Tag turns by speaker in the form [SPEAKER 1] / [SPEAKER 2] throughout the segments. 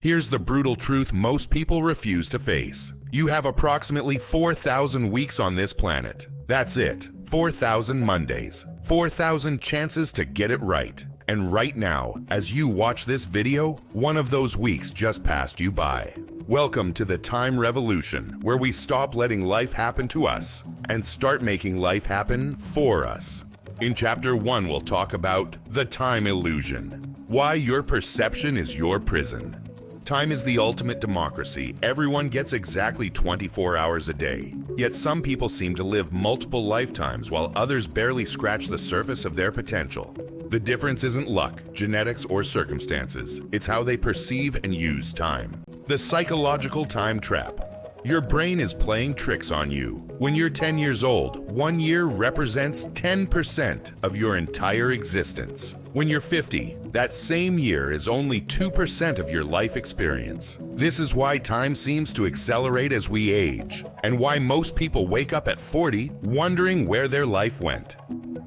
[SPEAKER 1] Here's the brutal truth most people refuse to face. You have approximately 4,000 weeks on this planet. That's it. 4,000 Mondays. 4,000 chances to get it right. And right now, as you watch this video, one of those weeks just passed you by. Welcome to the time revolution, where we stop letting life happen to us and start making life happen for us. In Chapter 1, we'll talk about the time illusion. Why your perception is your prison. Time is the ultimate democracy. Everyone gets exactly 24 hours a day. Yet some people seem to live multiple lifetimes while others barely scratch the surface of their potential. The difference isn't luck, genetics, or circumstances. It's how they perceive and use time. The psychological time trap. Your brain is playing tricks on you. When you're 10 years old, 1 year represents 10% of your entire existence. When you're 50, that same year is only 2% of your life experience. This is why time seems to accelerate as we age, and why most people wake up at 40 wondering where their life went.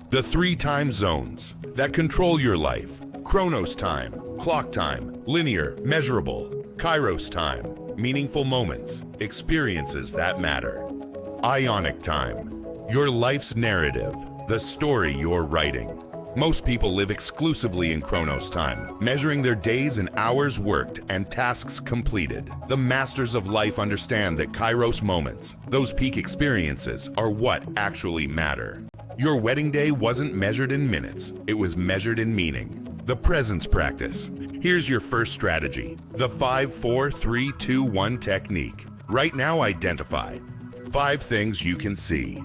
[SPEAKER 1] The 3 time zones that control your life: Chronos time, clock time, linear, measurable; Kairos time, meaningful moments, experiences that matter; Ionic time, your life's narrative, the story you're writing. Most people live exclusively in Chronos time, measuring their days and hours worked and tasks completed. The masters of life understand that Kairos moments, those peak experiences, are what actually matter. Your wedding day wasn't measured in minutes, it was measured in meaning. The presence practice. Here's your first strategy, the 5-4-3-2-1 technique. Right now, identify 5 things you can see,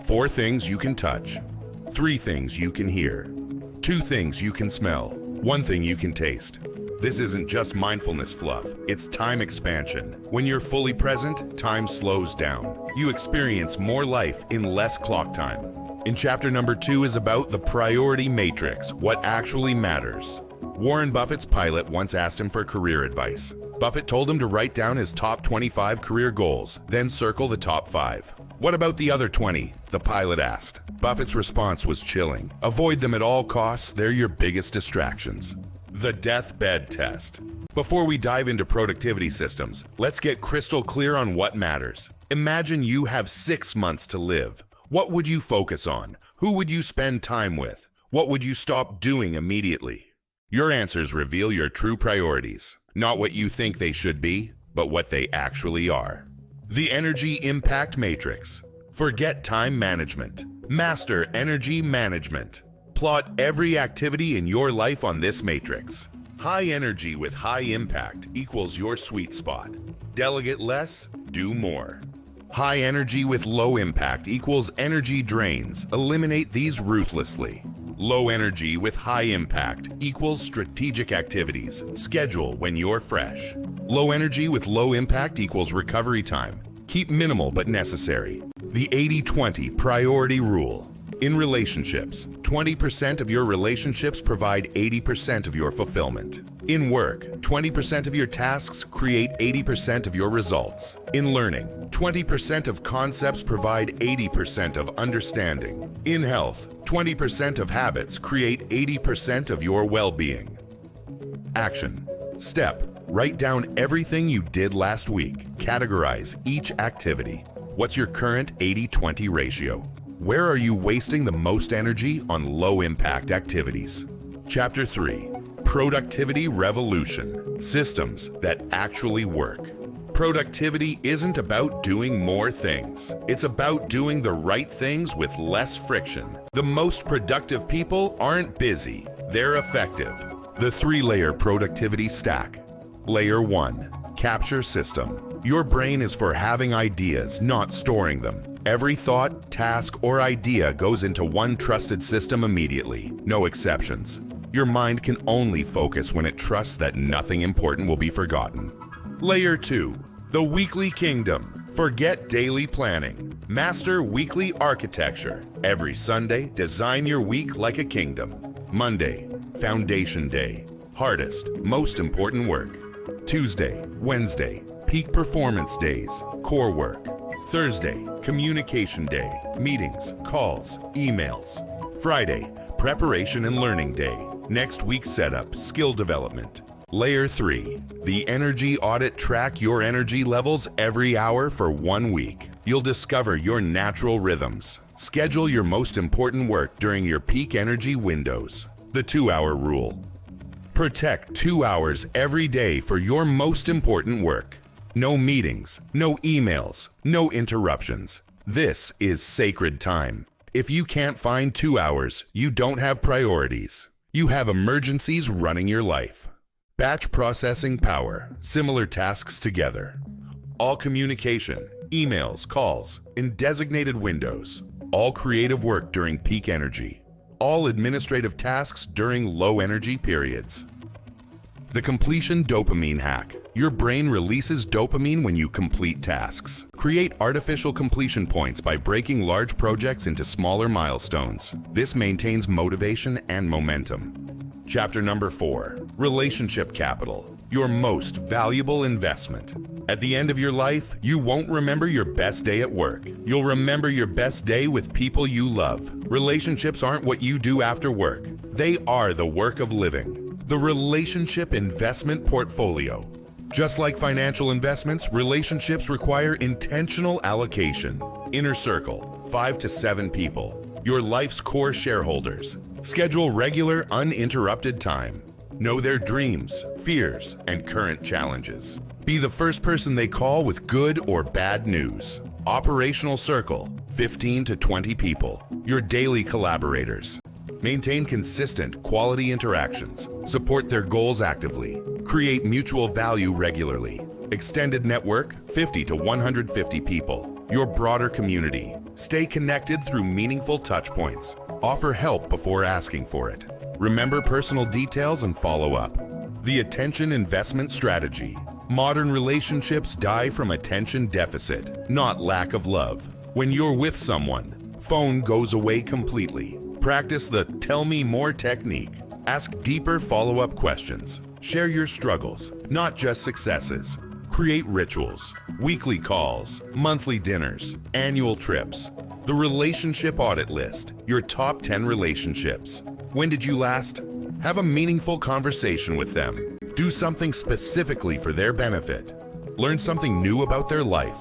[SPEAKER 1] 4 things you can touch, 3 things you can hear, 2 things you can smell, 1 thing you can taste. This isn't just mindfulness fluff, it's time expansion. When you're fully present, time slows down. You experience more life in less clock time. In chapter number 2 is about the priority matrix, what actually matters. Warren Buffett's pilot once asked him for career advice. Buffett told him to write down his top 25 career goals, then circle the top 5. What about the other 20? The pilot asked. Buffett's response was chilling. Avoid them at all costs, they're your biggest distractions. The deathbed test. Before we dive into productivity systems, let's get crystal clear on what matters. Imagine you have 6 months to live. What would you focus on? Who would you spend time with? What would you stop doing immediately? Your answers reveal your true priorities. Not what you think they should be, but what they actually are. The Energy Impact Matrix. Forget time management. Master energy management. Plot every activity in your life on this matrix. High energy with high impact equals your sweet spot. Delegate less, do more. High energy with low impact equals energy drains. Eliminate these ruthlessly. Low energy with high impact equals strategic activities. Schedule when you're fresh. Low energy with low impact equals recovery time. Keep minimal but necessary. The 80-20 priority rule. In relationships, 20% of your relationships provide 80% of your fulfillment. In work, 20% of your tasks create 80% of your results. In learning, 20% of concepts provide 80% of understanding. In health, 20% of habits create 80% of your well-being. Action. Step. Write down everything you did last week. Categorize each activity. What's your current 80-20 ratio? Where are you wasting the most energy on low-impact activities? Chapter 3. Productivity Revolution. Systems that actually work. Productivity isn't about doing more things. It's about doing the right things with less friction. The most productive people aren't busy. They're effective. The 3-layer productivity stack. Layer 1. Capture system. Your brain is for having ideas, not storing them. Every thought, task, or idea goes into one trusted system immediately. No exceptions. Your mind can only focus when it trusts that nothing important will be forgotten. Layer 2. The Weekly Kingdom. Forget daily planning. Master weekly architecture. Every Sunday, design your week like a kingdom. Monday, Foundation Day. Hardest, most important work. Tuesday, Wednesday, peak performance days, core work. Thursday, communication day, meetings, calls, emails. Friday, preparation and learning day. Next week's setup, skill development. Layer 3. The Energy Audit. Track your energy levels every hour for 1 week. You'll discover your natural rhythms. Schedule your most important work during your peak energy windows. The 2-hour rule. Protect 2 hours every day for your most important work. No meetings, no emails, no interruptions. This is sacred time. If you can't find 2 hours, you don't have priorities. You have emergencies running your life. Batch processing power, similar tasks together. All communication, emails, calls, in designated windows. All creative work during peak energy. All administrative tasks during low energy periods. The completion dopamine hack. Your brain releases dopamine when you complete tasks. Create artificial completion points by breaking large projects into smaller milestones. This maintains motivation and momentum. Chapter number 4. Relationship capital. Your most valuable investment. At the end of your life, you won't remember your best day at work. You'll remember your best day with people you love. Relationships aren't what you do after work. They are the work of living. The Relationship Investment Portfolio. Just like financial investments, relationships require intentional allocation. Inner circle, 5 to 7 people. Your life's core shareholders. Schedule regular, uninterrupted time. Know their dreams, fears, and current challenges. Be the first person they call with good or bad news. Operational circle, 15 to 20 people. Your daily collaborators. Maintain consistent, quality interactions. Support their goals actively. Create mutual value regularly. Extended network, 50 to 150 people. Your broader community. Stay connected through meaningful touchpoints. Offer help before asking for it. Remember personal details and follow up. The attention investment strategy. Modern relationships die from attention deficit, not lack of love. When you're with someone, phone goes away completely. Practice the tell me more technique. Ask deeper follow-up questions. Share your struggles, not just successes. Create rituals, weekly calls, monthly dinners, annual trips. The relationship audit list, your top 10 relationships. When did you last? Have a meaningful conversation with them. Do something specifically for their benefit. Learn something new about their life.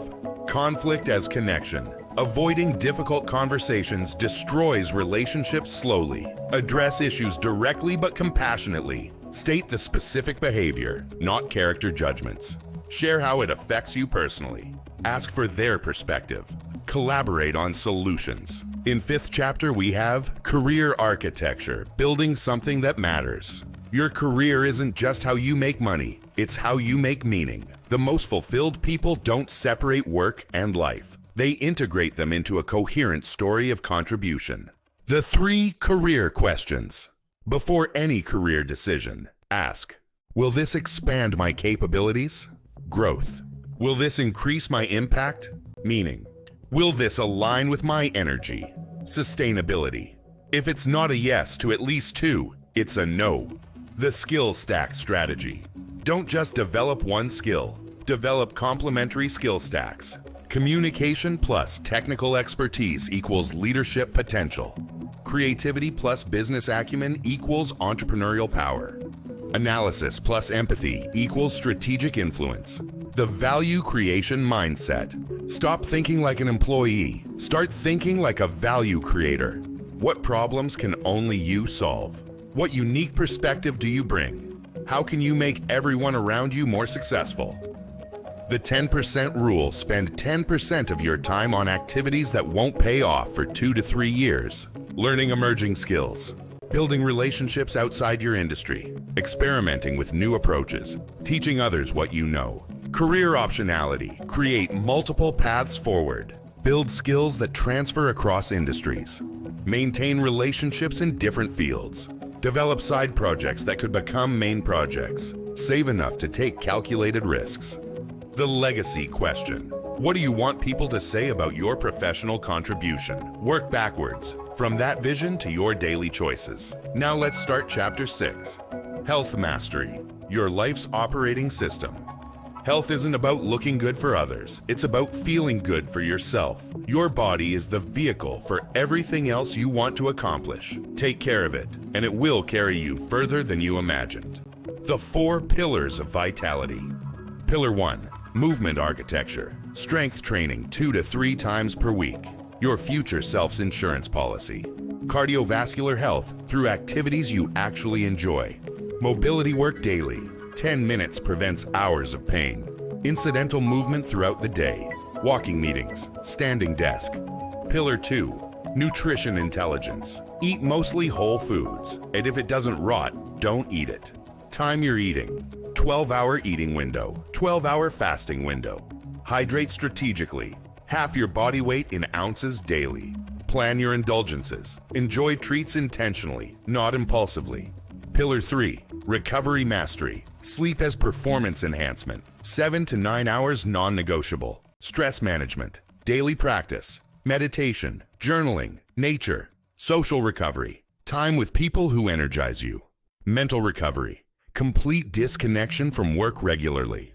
[SPEAKER 1] Conflict as connection. Avoiding difficult conversations destroys relationships slowly. Address issues directly but compassionately. State the specific behavior, not character judgments. Share how it affects you personally. Ask for their perspective. Collaborate on solutions. In 5th chapter, we have Career Architecture, building something that matters. Your career isn't just how you make money, it's how you make meaning. The most fulfilled people don't separate work and life. They integrate them into a coherent story of contribution. The 3 career questions. Before any career decision, ask, will this expand my capabilities? Growth. Will this increase my impact? Meaning. Will this align with my energy? Sustainability. If it's not a yes to at least 2, it's a no. The skill stack strategy. Don't just develop one skill. Develop complementary skill stacks. Communication plus technical expertise equals leadership potential. Creativity plus business acumen equals entrepreneurial power. Analysis plus empathy equals strategic influence. The value creation mindset. Stop thinking like an employee. Start thinking like a value creator. What problems can only you solve? What unique perspective do you bring? How can you make everyone around you more successful? The 10% rule. Spend 10% of your time on activities that won't pay off for 2 to 3 years. Learning emerging skills. Building relationships outside your industry. Experimenting with new approaches. Teaching others what you know. Career optionality. Create multiple paths forward. Build skills that transfer across industries. Maintain relationships in different fields. Develop side projects that could become main projects. Save enough to take calculated risks. The legacy question. What do you want people to say about your professional contribution? Work backwards, from that vision to your daily choices. Now let's start Chapter 6. Health Mastery, your life's operating system. Health isn't about looking good for others. It's about feeling good for yourself. Your body is the vehicle for everything else you want to accomplish. Take care of it, and it will carry you further than you imagined. The 4 pillars of vitality. Pillar 1, movement architecture. Strength training 2 to 3 times per week. Your future self's insurance policy. Cardiovascular health through activities you actually enjoy. Mobility work daily. 10 minutes prevents hours of pain. Incidental movement throughout the day. Walking meetings. Standing desk. Pillar 2, nutrition intelligence. Eat mostly whole foods, and if it doesn't rot, don't eat it. Time your eating. 12-hour eating window. 12-hour fasting window. Hydrate strategically. Half your body weight in ounces daily. Plan your indulgences. Enjoy treats intentionally, not impulsively. Pillar 3, recovery mastery. Sleep as performance enhancement. 7 to 9 hours non-negotiable. Stress management. Daily practice. Meditation. Journaling. Nature. Social recovery. Time with people who energize you. Mental recovery. Complete disconnection from work regularly.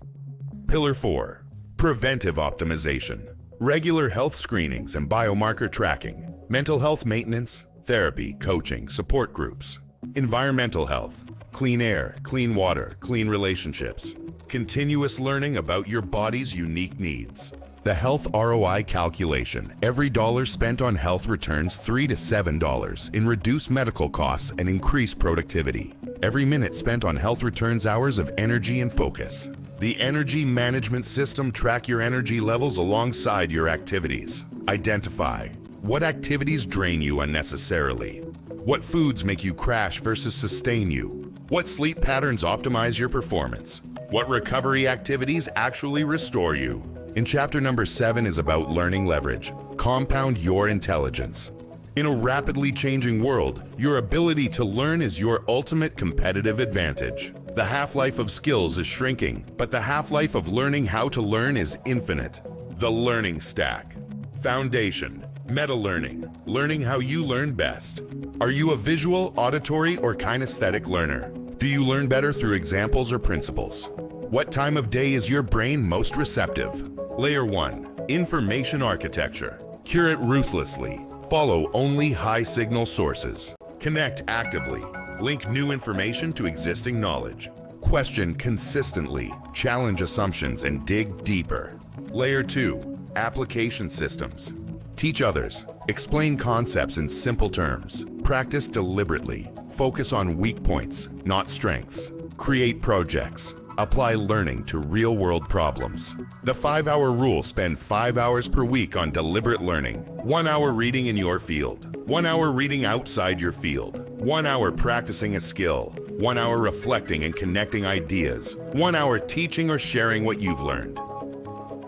[SPEAKER 1] Pillar 4, preventive optimization. Regular health screenings and biomarker tracking. Mental health maintenance, therapy, coaching, support groups. Environmental health. Clean air, clean water, clean relationships. Continuous learning about your body's unique needs. The health ROI calculation. Every dollar spent on health returns $3 to $7 in reduced medical costs and increased productivity. Every minute spent on health returns hours of energy and focus. The energy management system track your energy levels alongside your activities. Identify what activities drain you unnecessarily. What foods make you crash versus sustain you. What sleep patterns optimize your performance. What recovery activities actually restore you. In chapter number 7 is about learning leverage. Compound your intelligence. In a rapidly changing world, your ability to learn is your ultimate competitive advantage. The half-life of skills is shrinking, but the half-life of learning how to learn is infinite. The learning stack. Foundation. Meta-learning. Learning how you learn best. Are you a visual, auditory, or kinesthetic learner? Do you learn better through examples or principles? What time of day is your brain most receptive? Layer 1, information architecture. Cure it ruthlessly. Follow only high-signal sources. Connect actively. Link new information to existing knowledge. Question consistently. Challenge assumptions and dig deeper. Layer 2, application systems. Teach others. Explain concepts in simple terms. Practice deliberately. Focus on weak points, not strengths. Create projects. Apply learning to real-world problems. The 5-hour rule: spend 5 hours per week on deliberate learning. 1 hour reading in your field. 1 hour reading outside your field. 1 hour practicing a skill. 1 hour reflecting and connecting ideas. 1 hour teaching or sharing what you've learned.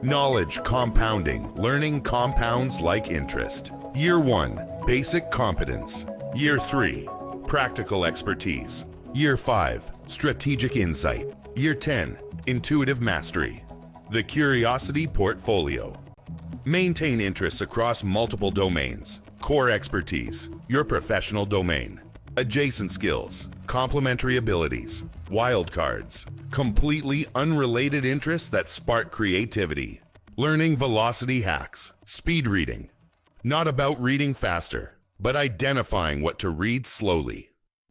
[SPEAKER 1] Knowledge compounding. Learning compounds like interest. Year 1, basic competence. Year 3, practical expertise. Year 5, strategic insight. Year 10, intuitive mastery. The Curiosity Portfolio. Maintain interests across multiple domains. Core expertise, your professional domain. Adjacent skills, complementary abilities, wildcards, completely unrelated interests that spark creativity. Learning velocity hacks, speed reading. Not about reading faster, but identifying what to read slowly.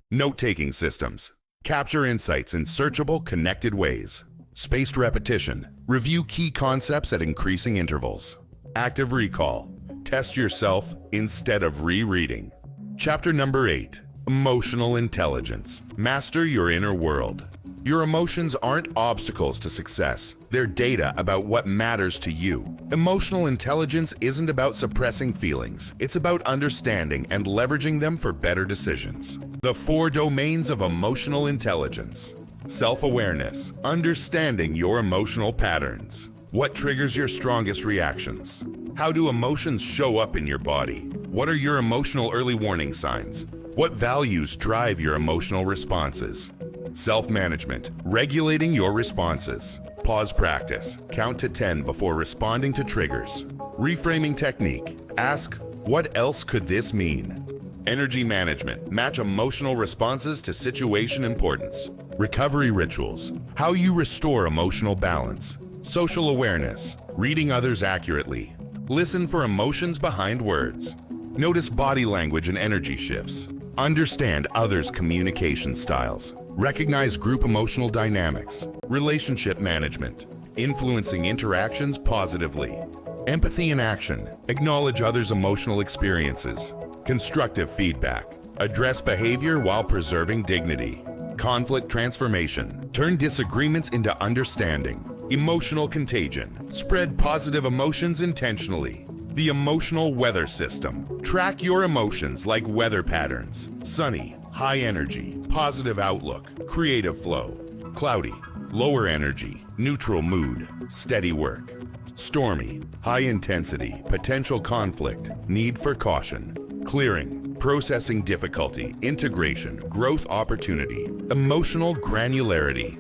[SPEAKER 1] Note-taking systems. Capture insights in searchable, connected ways. Spaced repetition. Review key concepts at increasing intervals. Active recall. Test yourself instead of rereading. Chapter number 8. Emotional intelligence. Master your inner world. Your emotions aren't obstacles to success. They're data about what matters to you. Emotional intelligence isn't about suppressing feelings. It's about understanding and leveraging them for better decisions. The 4 domains of emotional intelligence. Self-awareness. Understanding your emotional patterns. What triggers your strongest reactions? How do emotions show up in your body? What are your emotional early warning signs? What values drive your emotional responses? Self-management. Regulating your responses. Pause practice. Count to 10 before responding to triggers. Reframing technique. Ask, what else could this mean? Energy management. Match emotional responses to situation importance. Recovery rituals. How you restore emotional balance. Social awareness. Reading others accurately. Listen for emotions behind words. Notice body language and energy shifts. Understand others' communication styles. Recognize group emotional dynamics. Relationship management. Influencing interactions positively. Empathy in action. Acknowledge others' emotional experiences. Constructive feedback. Address behavior while preserving dignity. Conflict transformation. Turn disagreements into understanding. Emotional contagion. Spread positive emotions intentionally. The emotional weather system. Track your emotions like weather patterns. Sunny, high energy, positive outlook, creative flow. Cloudy, lower energy, neutral mood, steady work. Stormy, high intensity, potential conflict, need for caution. Clearing, processing difficulty, integration, growth opportunity, emotional granularity.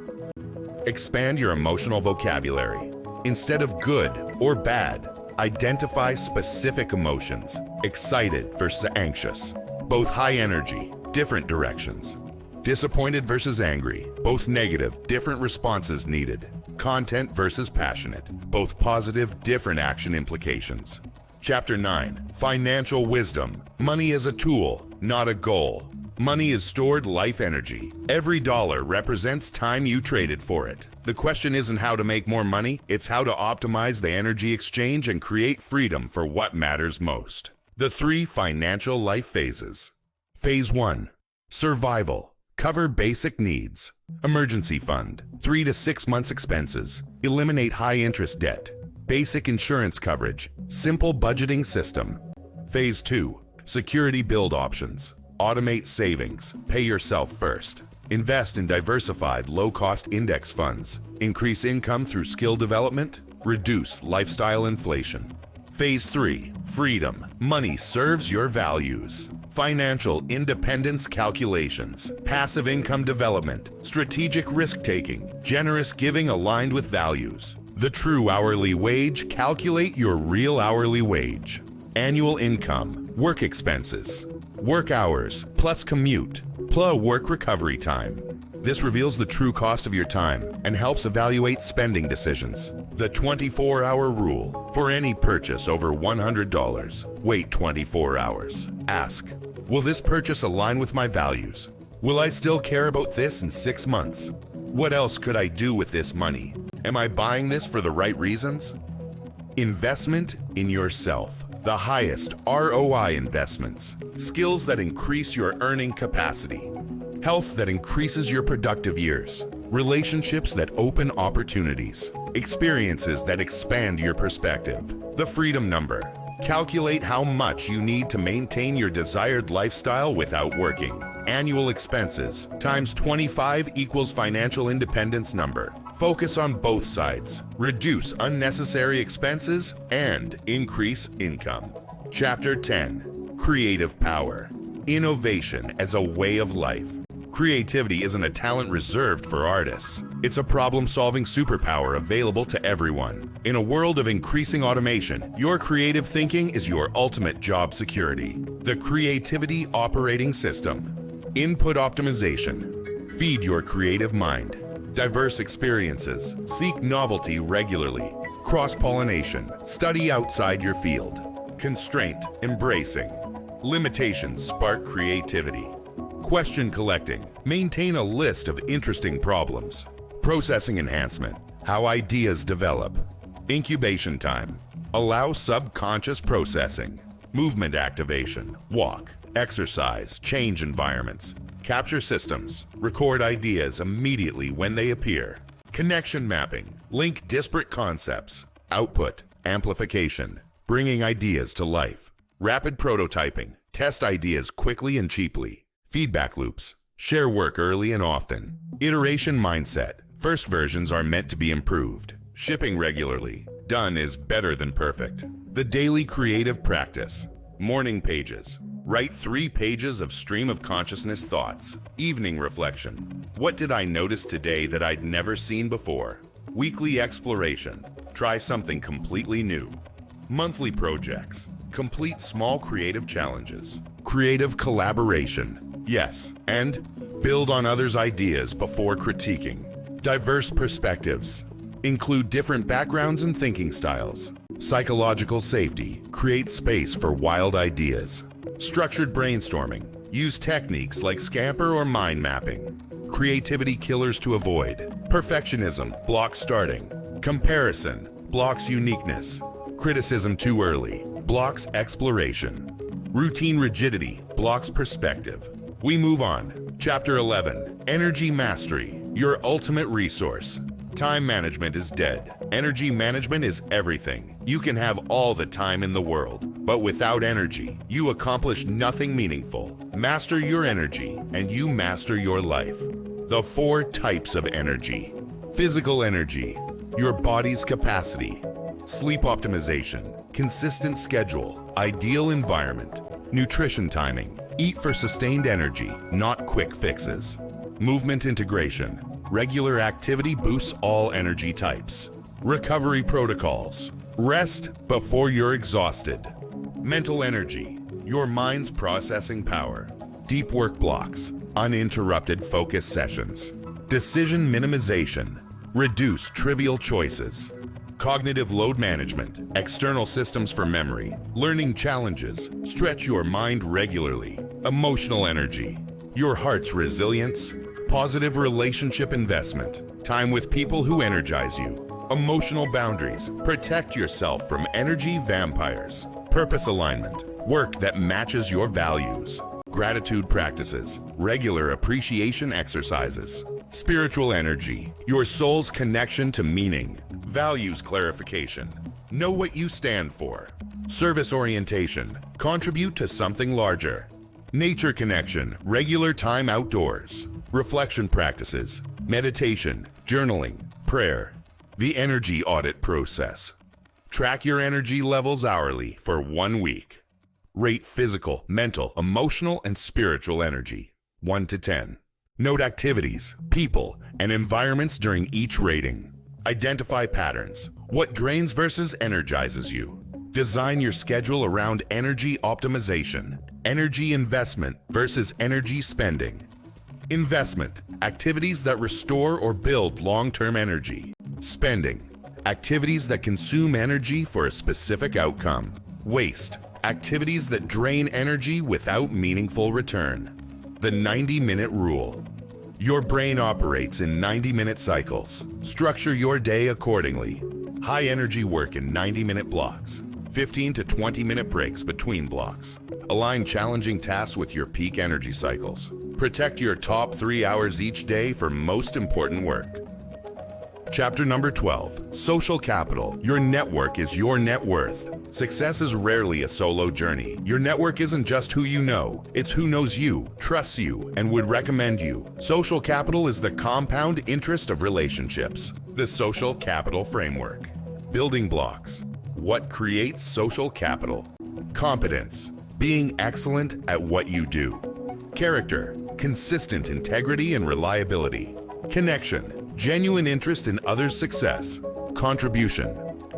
[SPEAKER 1] Expand your emotional vocabulary. Instead of good or bad, identify specific emotions. Excited versus anxious. Both high energy, different directions. Disappointed versus angry, both negative, different responses needed. Content versus passionate, both positive, different action implications. Chapter 9, Financial Wisdom. Money is a tool, not a goal. Money is stored life energy. Every dollar represents time you traded for it. The question isn't how to make more money, it's how to optimize the energy exchange and create freedom for what matters most. The 3 financial life phases. Phase 1, Survival. Cover basic needs. Emergency fund, 3 to 6 months expenses. Eliminate high interest debt. Basic insurance coverage. Simple budgeting system. Phase 2, Security build options. Automate savings. Pay yourself first. Invest in diversified, low-cost index funds. Increase income through skill development. Reduce lifestyle inflation. Phase 3, Freedom. Money serves your values. Financial independence calculations. Passive income development. Strategic risk-taking. Generous giving aligned with values. The true hourly wage. Calculate your real hourly wage. Annual income. Work expenses. Work hours, plus commute, plus work recovery time. This reveals the true cost of your time and helps evaluate spending decisions. The 24-hour rule. For any purchase over $100, wait 24 hours. Ask, will this purchase align with my values? Will I still care about this in 6 months? What else could I do with this money? Am I buying this for the right reasons? Investment in yourself. The highest ROI investments. Skills that increase your earning capacity. Health that increases your productive years. Relationships that open opportunities. Experiences that expand your perspective. The freedom number. Calculate how much you need to maintain your desired lifestyle without working. Annual expenses times 25 equals financial independence number. Focus on both sides. Reduce unnecessary expenses and increase income. Chapter 10, Creative Power. Innovation as a way of life. Creativity isn't a talent reserved for artists. It's a problem-solving superpower available to everyone. In a world of increasing automation, your creative thinking is your ultimate job security. The Creativity Operating System. Input optimization. Feed your creative mind. Diverse experiences. Seek novelty regularly. Cross-pollination. Study outside your field. Constraint. Embracing. Limitations spark creativity. Question collecting. Maintain a list of interesting problems. Processing enhancement. How ideas develop. Incubation time. Allow subconscious processing. Movement activation. Walk. Exercise. Change environments. Capture systems. Record ideas immediately when they appear. Connection mapping. Link disparate concepts. Output. Amplification. Bringing ideas to life. Rapid prototyping. Test ideas quickly and cheaply. Feedback loops. Share work early and often. Iteration mindset. First versions are meant to be improved. Shipping regularly. Done is better than perfect. The daily creative practice. Morning pages. Write 3 pages of stream of consciousness thoughts. Evening reflection. What did I notice today that I'd never seen before? Weekly exploration. Try something completely new. Monthly projects. Complete small creative challenges. Creative collaboration. Yes, and build on others' ideas before critiquing. Diverse perspectives. Include different backgrounds and thinking styles. Psychological safety. Create space for wild ideas. Structured brainstorming. Use techniques like Scamper or mind mapping. creativity killers to avoid. Perfectionism blocks starting. Comparison blocks uniqueness. Criticism too early blocks exploration. Routine rigidity blocks perspective. We move on. Chapter 11, Energy Mastery, your ultimate resource. Time management is dead. Energy management is everything. You can have all the time in the world, but without energy, you accomplish nothing meaningful. Master your energy, and you master your life. The 4 types of energy. Physical energy, your body's capacity. Sleep optimization, consistent schedule, ideal environment. Nutrition timing, eat for sustained energy, not quick fixes. Movement integration, regular activity boosts all energy types. Recovery protocols, rest before you're exhausted. Mental energy, your mind's processing power. Deep work blocks, uninterrupted focus sessions. Decision minimization, reduce trivial choices. Cognitive load management, external systems for memory. Learning challenges, stretch your mind regularly. Emotional energy, your heart's resilience. Positive relationship investment, time with people who energize you. Emotional boundaries, protect yourself from energy vampires. Purpose alignment, work that matches your values. Gratitude practices, regular appreciation exercises. Spiritual energy, your soul's connection to meaning. Values clarification, know what you stand for. Service orientation, contribute to something larger. Nature connection, regular time outdoors. Reflection practices, meditation, journaling, prayer. The energy audit process. Track your energy levels hourly for 1 week. Rate physical, mental, emotional, and spiritual energy, 1 to 10. Note activities, people, and environments during each rating. Identify patterns, what drains versus energizes you. Design your schedule around energy optimization, energy investment versus energy spending. Investment, activities that restore or build long-term energy. Spending, activities that consume energy for a specific outcome. Waste, activities that drain energy without meaningful return. The 90-minute rule. Your brain operates in 90-minute cycles. Structure your day accordingly. High energy work in 90-minute blocks. 15 to 20-minute breaks between blocks. Align challenging tasks with your peak energy cycles. Protect your top 3 hours each day for most important work. Chapter number 12, Social Capital. Your network is your net worth. Success is rarely a solo journey. Your network isn't just who you know, it's who knows you, trusts you, and would recommend you. Social capital is the compound interest of relationships. The Social Capital Framework. Building blocks. What creates social capital? Competence. Being excellent at what you do. Character. Consistent integrity and reliability. Connection. Genuine interest in others' success. Contribution.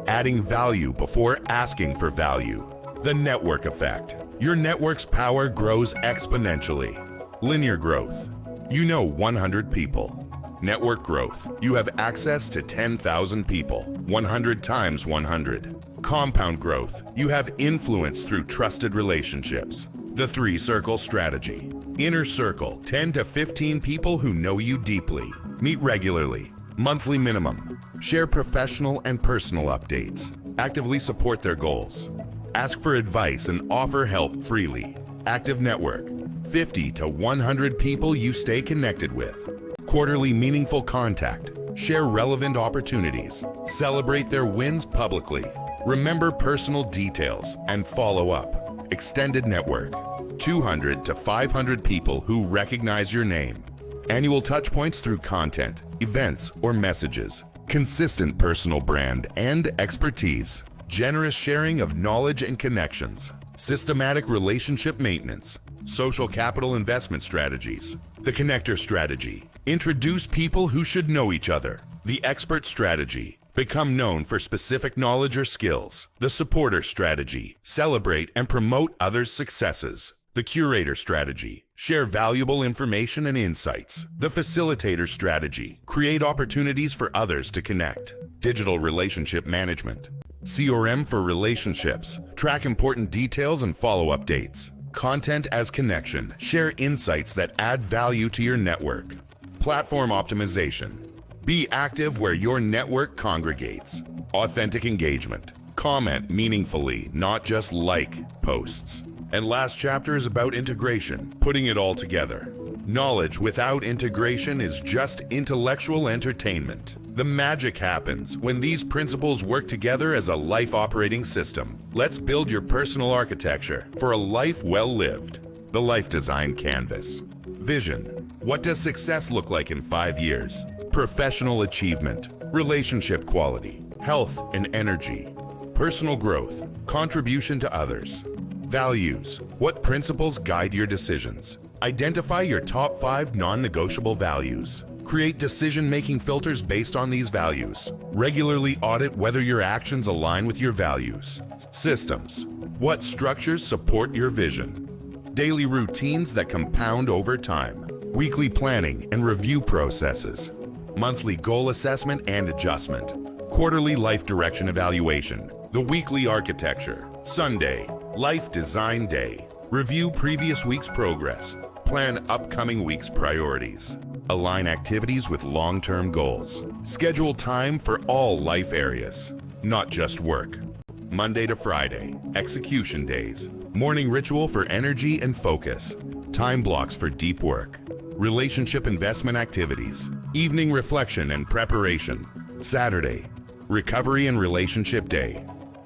[SPEAKER 1] Adding value before asking for value. The network effect. Your network's power grows exponentially. Linear growth. You know 100 people. Network growth. You have access to 10,000 people. 100 times 100. Compound growth. You have influence through trusted relationships. The 3-circle strategy. Inner circle. 10 to 15 people who know you deeply. Meet regularly. Monthly minimum. Share professional and personal updates. Actively support their goals. Ask for advice and offer help freely. Active network. 50 to 100 people you stay connected with. Quarterly meaningful contact. Share relevant opportunities. Celebrate their wins publicly. Remember personal details and follow up. Extended network. 200 to 500 people who recognize your name. Annual touchpoints through content, events, or messages. Consistent personal brand and expertise. Generous sharing of knowledge and connections. Systematic relationship maintenance. Social capital investment strategies. The connector strategy. Introduce people who should know each other. The expert strategy. Become known for specific knowledge or skills. The supporter strategy. Celebrate and promote others' successes. The curator strategy. Share valuable information and insights. The facilitator strategy. Create opportunities for others to connect. Digital relationship management. CRM for relationships. Track important details and follow updates. Content as connection. Share insights that add value to your network. Platform optimization. Be active where your network congregates. Authentic engagement. Comment meaningfully, not just like posts. And last chapter is about integration, putting it all together. Knowledge without integration is just intellectual entertainment. The magic happens when these principles work together as a life operating system. Let's build your personal architecture for a life well lived. The Life Design Canvas. Vision. What does success look like in 5 years? Professional achievement, relationship quality, health and energy, personal growth, contribution to others. Values. What principles guide your decisions? Identify your top 5 non-negotiable values. Create decision-making filters based on these values. Regularly audit whether your actions align with your values. Systems. What structures support your vision? Daily routines that compound over time. Weekly planning and review processes. Monthly goal assessment and adjustment. Quarterly life direction evaluation. The weekly architecture. Sunday, Life Design Day. Review previous week's progress. Plan upcoming week's priorities. Align activities with long-term goals. Schedule time for all life areas, not just work. Monday to Friday, execution days. Morning ritual for energy and focus. Time blocks for deep work. Relationship investment activities. Evening reflection and preparation. Saturday, recovery and relationship day.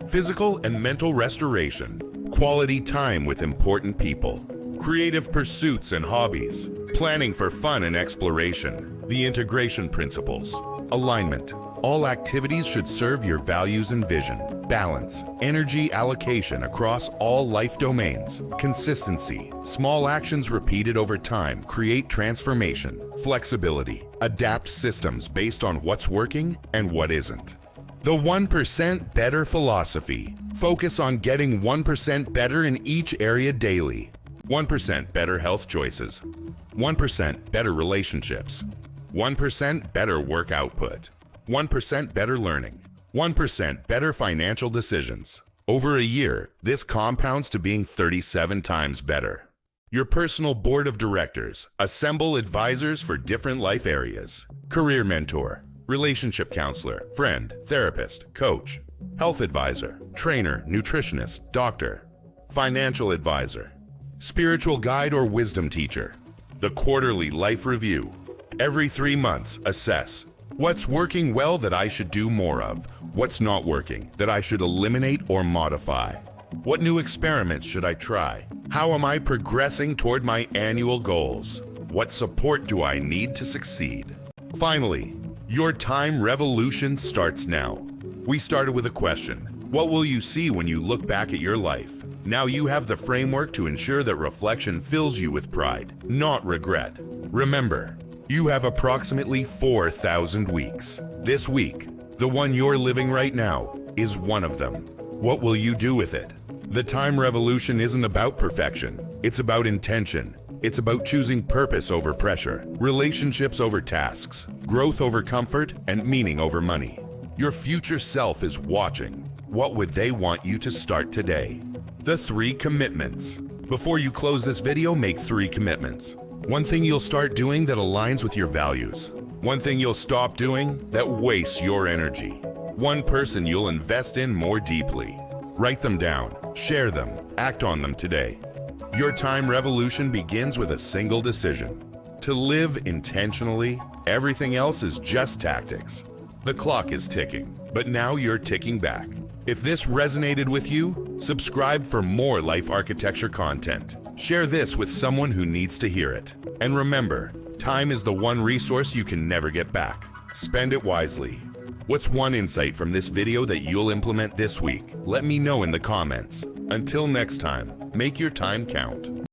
[SPEAKER 1] Physical and mental restoration. Quality time with important people. Creative pursuits and hobbies. Planning for fun and exploration. The integration principles. Alignment. All activities should serve your values and vision. Balance. Energy allocation across all life domains. Consistency. Small actions repeated over time create transformation. Flexibility. Adapt systems based on what's working and what isn't. The 1% Better philosophy. Focus on getting 1% better in each area daily. 1% better health choices. 1% better relationships. 1% better work output. 1% better learning. 1% better financial decisions. Over a year, this compounds to being 37 times better. Your personal board of directors. Assemble advisors for different life areas. Career mentor, relationship counselor, friend, therapist, coach, health advisor, trainer, nutritionist, doctor, financial advisor, spiritual guide or wisdom teacher. The quarterly life review. Every 3 months, assess. What's working well that I should do more of? What's not working that I should eliminate or modify? What new experiments should I try? How am I progressing toward my annual goals? What support do I need to succeed? Finally, your time revolution starts now. We started with a question. What will you see when you look back at your life? Now you have the framework to ensure that reflection fills you with pride, not regret. Remember, you have approximately 4,000 weeks. This week, the one you're living right now, is one of them. What will you do with it? The time revolution isn't about perfection. It's about intention. It's about choosing purpose over pressure, relationships over tasks, growth over comfort, and meaning over money. Your future self is watching. What would they want you to start today? The 3 commitments. Before you close this video, make 3 commitments. One thing you'll start doing that aligns with your values. One thing you'll stop doing that wastes your energy. One person you'll invest in more deeply. Write them down, share them, act on them today. Your time revolution begins with a single decision. To live intentionally, everything else is just tactics. The clock is ticking, but now you're ticking back. If this resonated with you, subscribe for more life architecture content. Share this with someone who needs to hear it. And remember, time is the one resource you can never get back. Spend it wisely. What's one insight from this video that you'll implement this week? Let me know in the comments. Until next time, make your time count.